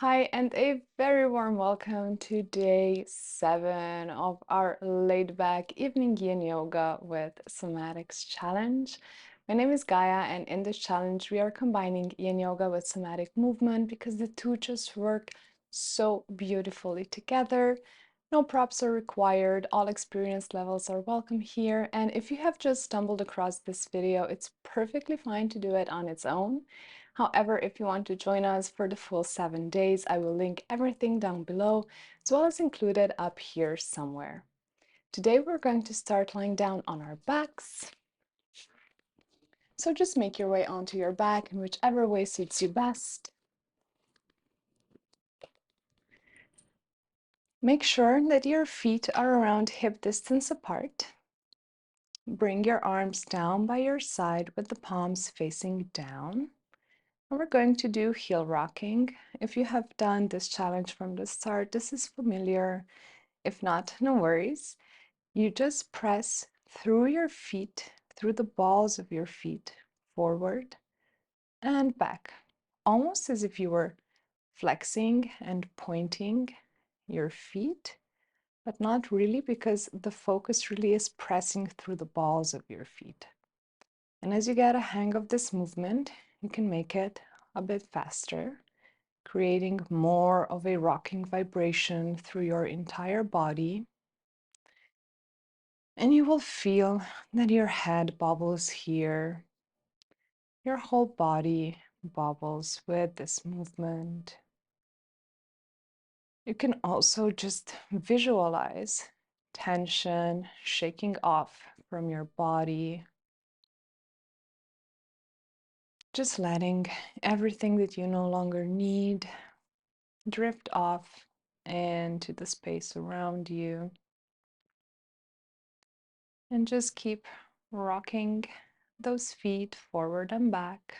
Hi, and a very warm welcome to day 7 of our laid-back evening yin yoga with somatics challenge. My name is Gaia, and in this challenge, we are combining yin yoga with somatic movement because the two just work so beautifully together. No props are required, all experience levels are welcome here, and if you have just stumbled across this video, it's perfectly fine to do it on its own. However, if you want to join us for the full 7 days, I will link everything down below, as well as include it up here somewhere. Today, we're going to start lying down on our backs. So just make your way onto your back in whichever way suits you best. Make sure that your feet are around hip distance apart. Bring your arms down by your side with the palms facing down. And we're going to do heel rocking. If you have done this challenge from the start, this is familiar. If not, no worries. You just press through your feet, through the balls of your feet, forward and back, almost as if you were flexing and pointing your feet, but not really, because the focus really is pressing through the balls of your feet. And as you get a hang of this movement, you can make it a bit faster, creating more of a rocking vibration through your entire body. And you will feel that your head bobbles here, your whole body bobbles with this movement. You can also just visualize tension shaking off from your body, just letting everything that you no longer need drift off into the space around you. And just keep rocking those feet forward and back.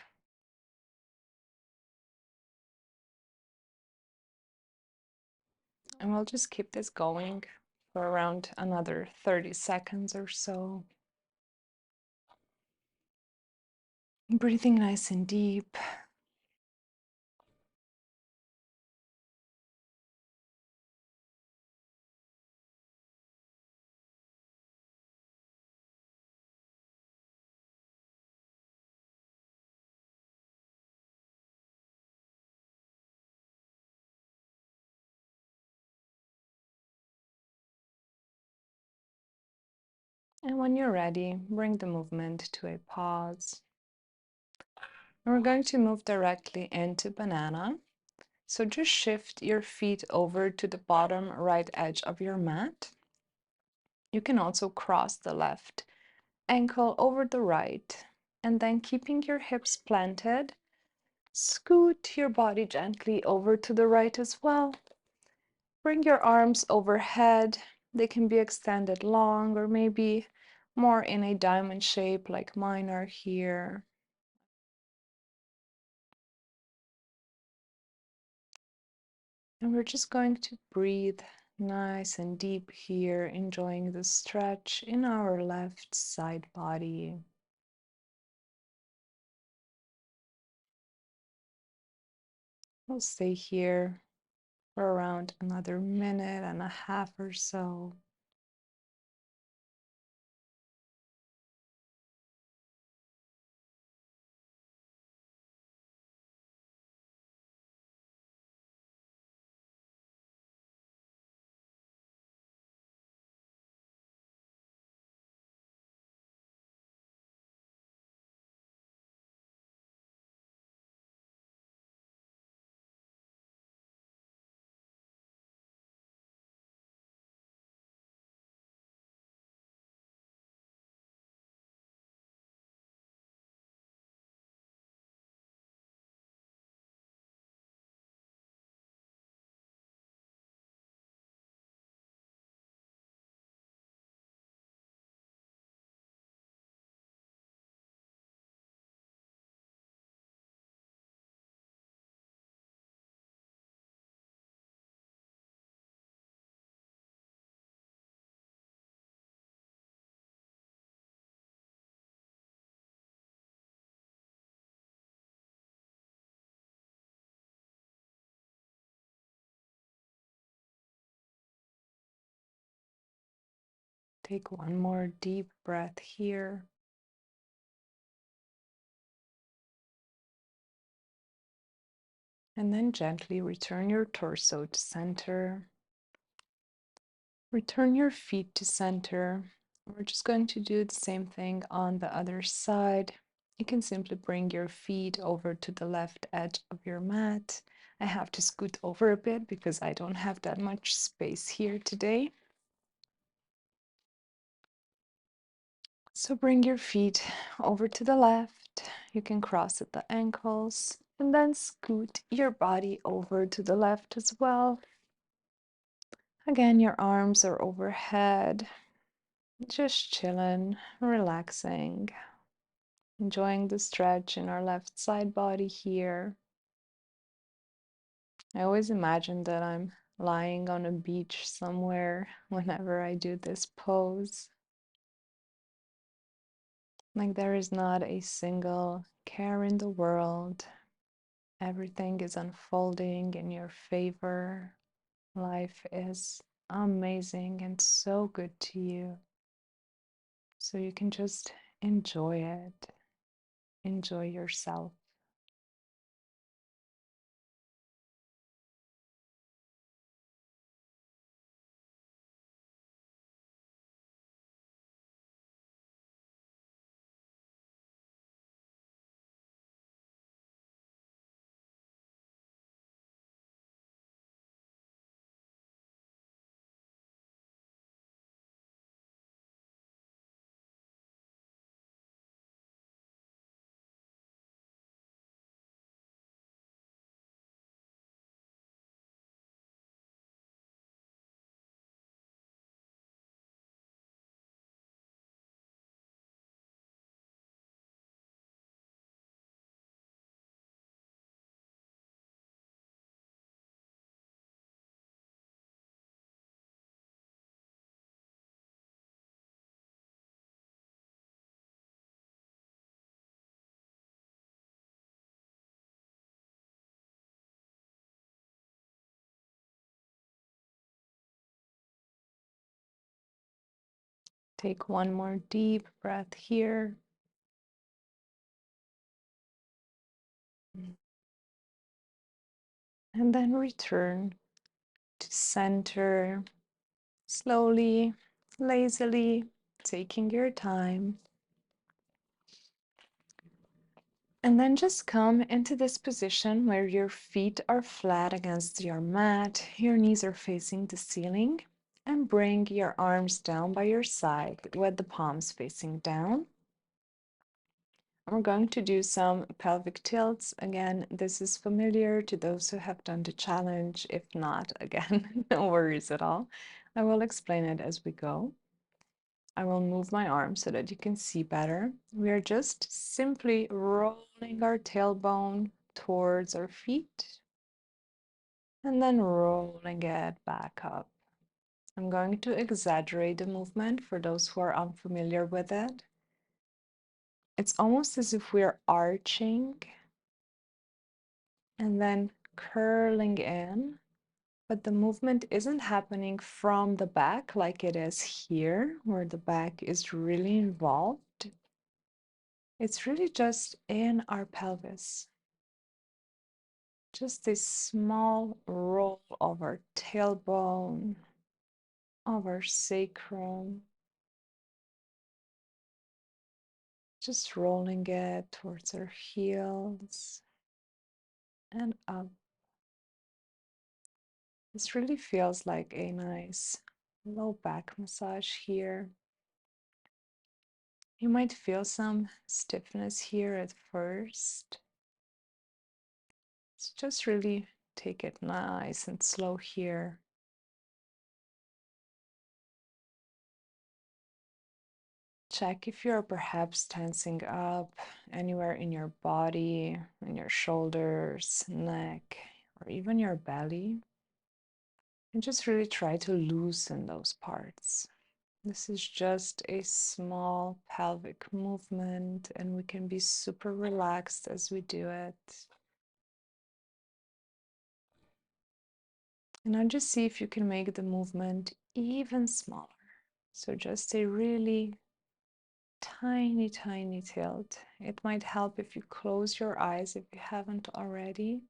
And we'll just keep this going for around another 30 seconds or so. Breathing nice and deep. And when you're ready, bring the movement to a pause. And we're going to move directly into banana. So just shift your feet over to the bottom right edge of your mat. You can also cross the left ankle over the right, and then keeping your hips planted, scoot your body gently over to the right as well. Bring your arms overhead. They can be extended long or maybe more in a diamond shape like mine are here. And we're just going to breathe nice and deep here, enjoying the stretch in our left side body. We'll stay here for around another minute and a half or so. Take one more deep breath here. And then gently return your torso to center. Return your feet to center. We're just going to do the same thing on the other side. You can simply bring your feet over to the left edge of your mat. I have to scoot over a bit because I don't have that much space here today. So bring your feet over to the left. You can cross at the ankles and then scoot your body over to the left as well. Again, your arms are overhead, just chilling, relaxing, enjoying the stretch in our left side body here. I always imagine that I'm lying on a beach somewhere whenever I do this pose. Like there is not a single care in the world. Everything is unfolding in your favor. Life is amazing and so good to you. So you can just enjoy it. Enjoy yourself. Take one more deep breath here. And then return to center slowly, lazily, taking your time. And then just come into this position where your feet are flat against your mat, your knees are facing the ceiling, and bring your arms down by your side with the palms facing down. We're going to do some pelvic tilts. Again, this is familiar to those who have done the challenge. If not, again, no worries at all. I will explain it as we go. I will move my arm so that you can see better. We are just simply rolling our tailbone towards our feet and then rolling it back up. I'm going to exaggerate the movement for those who are unfamiliar with it. It's almost as if we're arching and then curling in, but the movement isn't happening from the back like it is here, where the back is really involved. It's really just in our pelvis. Just a small roll of our tailbone, of our sacrum, just rolling it towards our heels and up. This really feels like a nice low back massage here. You might feel some stiffness here at first. So just really take it nice and slow here. Check if you're perhaps tensing up anywhere in your body, in your shoulders, neck, or even your belly. And just really try to loosen those parts. This is just a small pelvic movement, and we can be super relaxed as we do it. And now just see if you can make the movement even smaller. So just a really tiny, tiny tilt. It might help if you close your eyes if you haven't already,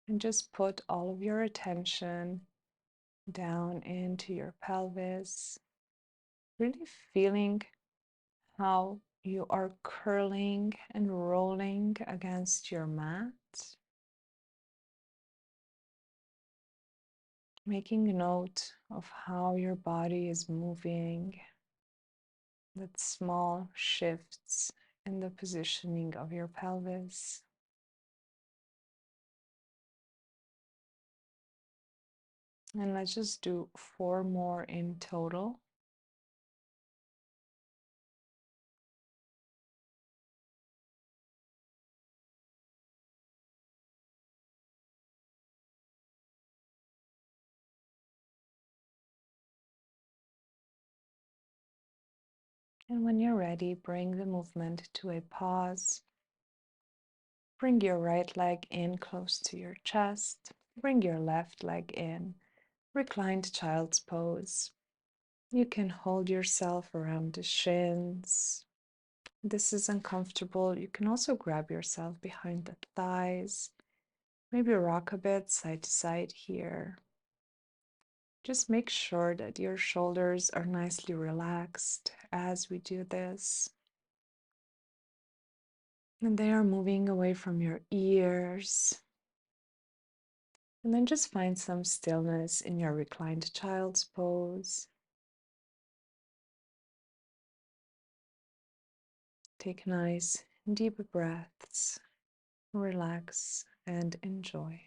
and just put all of your attention down into your pelvis, really feeling how you are curling and rolling against your mat, making note of how your body is moving, that small shifts in the positioning of your pelvis. And let's just do 4 more in total. And when you're ready, bring the movement to a pause. Bring your right leg in close to your chest. Bring your left leg in. Reclined child's pose. You can hold yourself around the shins. This is uncomfortable. You can also grab yourself behind the thighs. Maybe rock a bit side to side here. Just make sure that your shoulders are nicely relaxed as we do this. And they are moving away from your ears. And then just find some stillness in your reclined child's pose. Take nice, deep breaths. Relax and enjoy.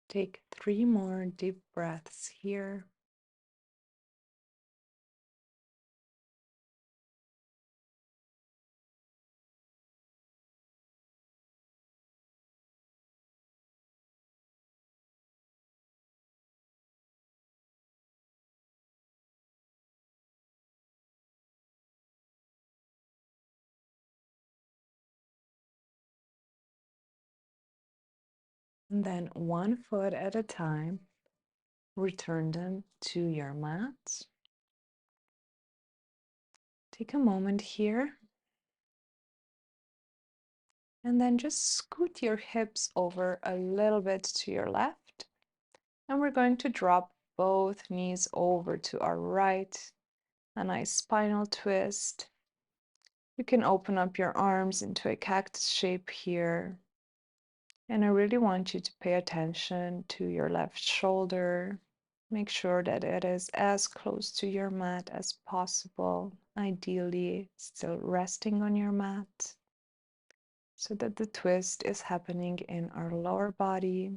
Take 3 more deep breaths here. And then 1 foot at a time, return them to your mat. Take a moment here. And then just scoot your hips over a little bit to your left. And we're going to drop both knees over to our right. A nice spinal twist. You can open up your arms into a cactus shape here. And I really want you to pay attention to your left shoulder. Make sure that it is as close to your mat as possible, ideally still resting on your mat, so that the twist is happening in our lower body.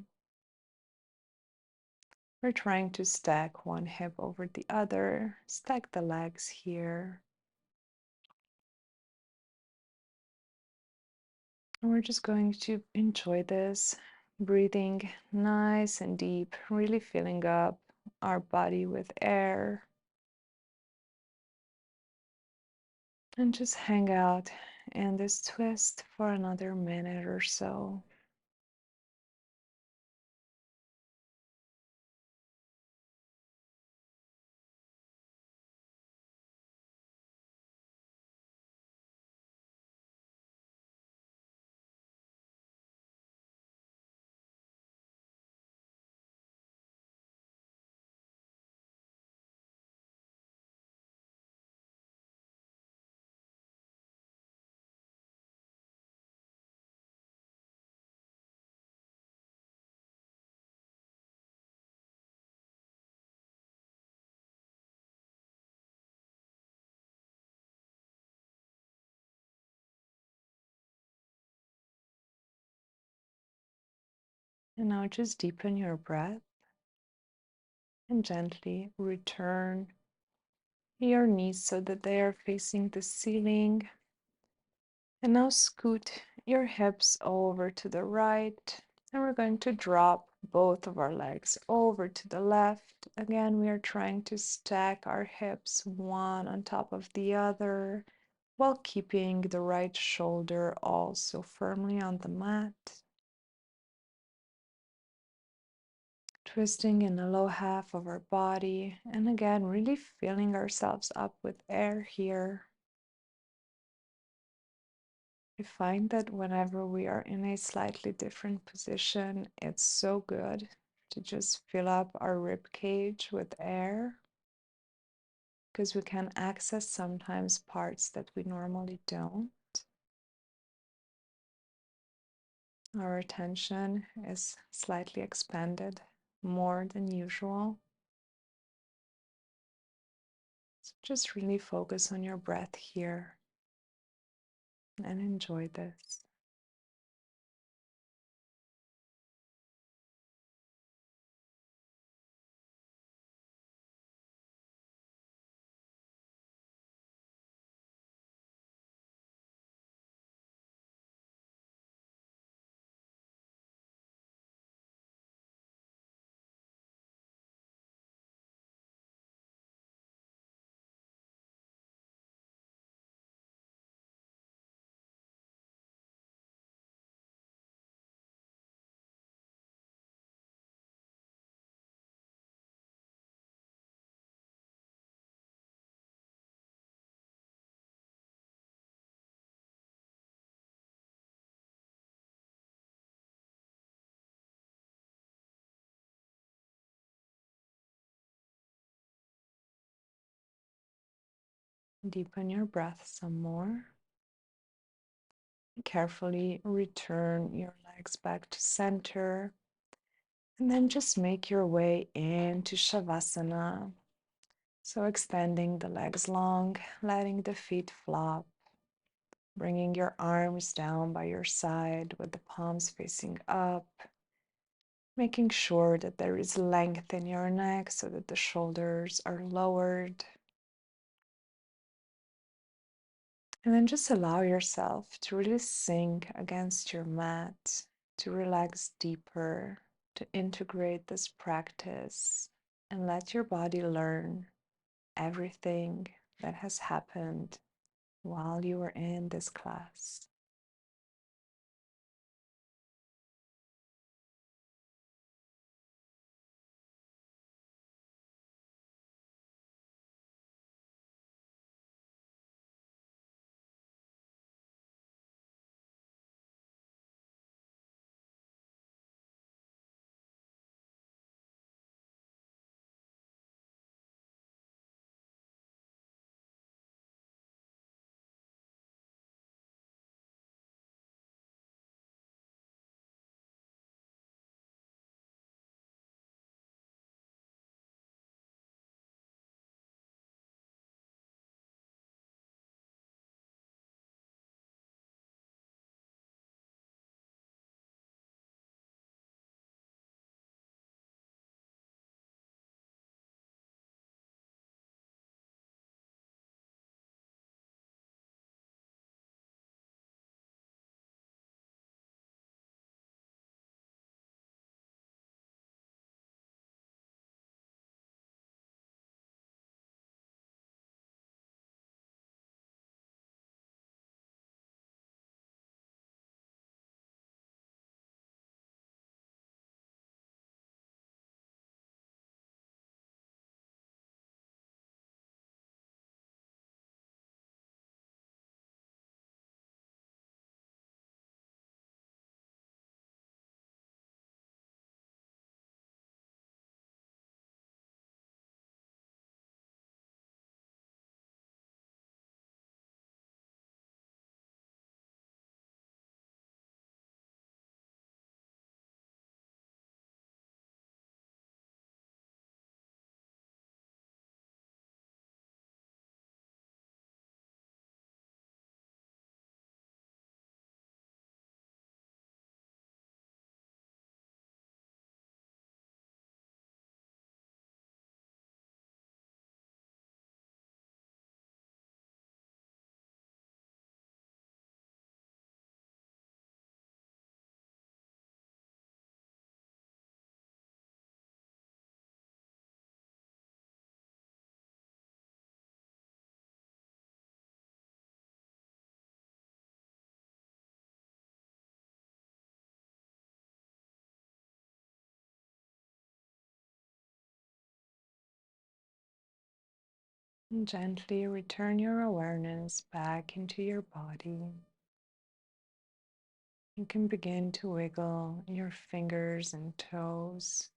We're trying to stack one hip over the other, stack the legs here. And we're just going to enjoy this, breathing nice and deep, really filling up our body with air. And just hang out in this twist for another minute or so. And now just deepen your breath and gently return your knees so that they are facing the ceiling. And now scoot your hips over to the right. And we're going to drop both of our legs over to the left. Again, we are trying to stack our hips one on top of the other while keeping the right shoulder also firmly on the mat. Twisting in the low half of our body. And again, really filling ourselves up with air here. I find that whenever we are in a slightly different position, it's so good to just fill up our rib cage with air because we can access sometimes parts that we normally don't. Our attention is slightly expanded more than usual. So just really focus on your breath here and enjoy this. Deepen your breath some more. Carefully return your legs back to center. And then just make your way into Shavasana. So extending the legs long, letting the feet flop, bringing your arms down by your side with the palms facing up, making sure that there is length in your neck so that the shoulders are lowered. And then just allow yourself to really sink against your mat, to relax deeper, to integrate this practice, and let your body learn everything that has happened while you were in this class. And gently return your awareness back into your body. You can begin to wiggle your fingers and toes,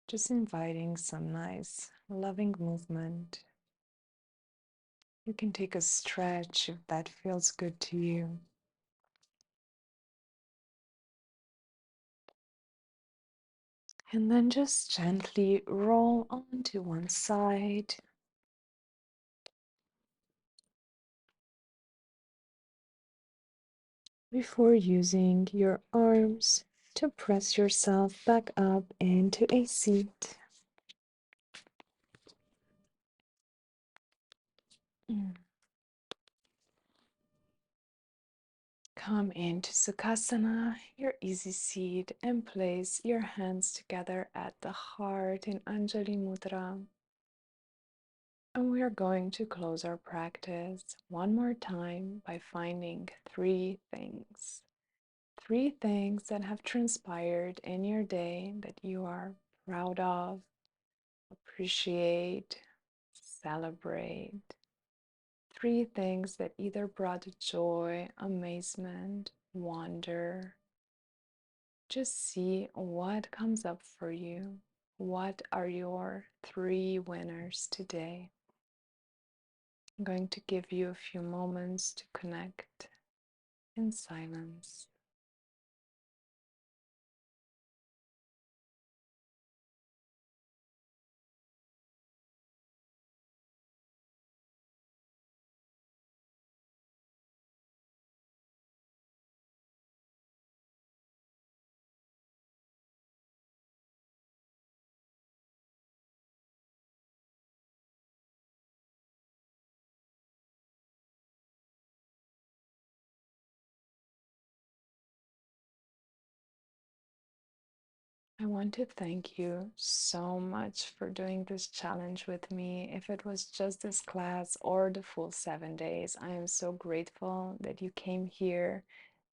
just inviting some nice, loving movement. You can take a stretch if that feels good to you. And then just gently roll onto one side. Before using your arms to press yourself back up into a seat. Come into Sukhasana, your easy seat, and place your hands together at the heart in Anjali Mudra. And we are going to close our practice one more time by finding three things. Three things that have transpired in your day that you are proud of, appreciate, celebrate. Three things that either brought joy, amazement, wonder. Just see what comes up for you. What are your three winners today? I'm going to give you a few moments to connect in silence. I want to thank you so much for doing this challenge with me. If it was just this class or the full 7 days, I am so grateful that you came here,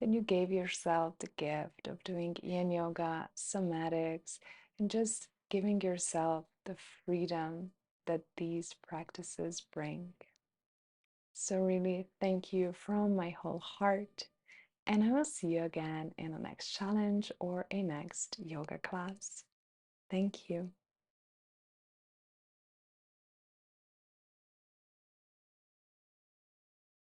that you gave yourself the gift of doing yin yoga, somatics, and just giving yourself the freedom that these practices bring. So, really, thank you from my whole heart. And I will see you again in the next challenge or a next yoga class. Thank you.